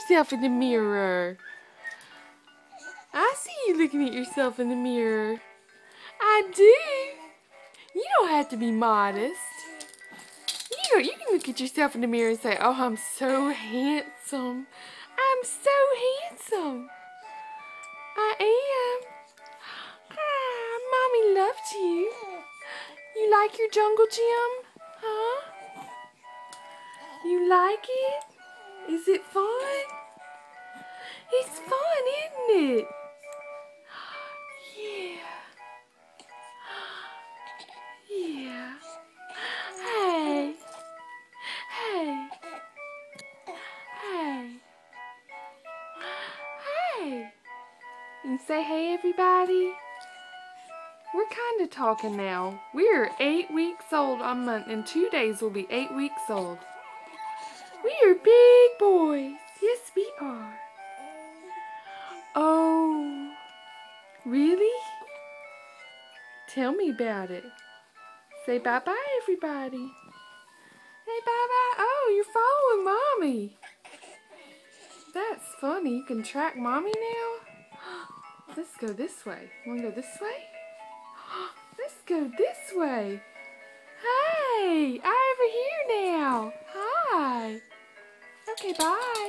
yourself in the mirror. I see you looking at yourself in the mirror. I do. You don't have to be modest. You can look at yourself in the mirror and say, oh, I'm so handsome. I'm so handsome. I am. Ah, Mommy loved you. You like your jungle gym? Huh? You like it? Is it fun? It's fun, isn't it? Yeah. Yeah. Hey. Hey. Hey. Hey. And say hey, everybody. We're kind of talking now. We're 8 weeks old. In 2 days we'll be 8 weeks old. We are big boys. Yes, we are. Oh, really? Tell me about it. Say bye-bye, everybody. Say bye-bye. Oh, you're following Mommy. That's funny. You can track Mommy now? Let's go this way. You want to go this way? Let's go this way. Hey, I'm over here now. Hi. Okay, bye.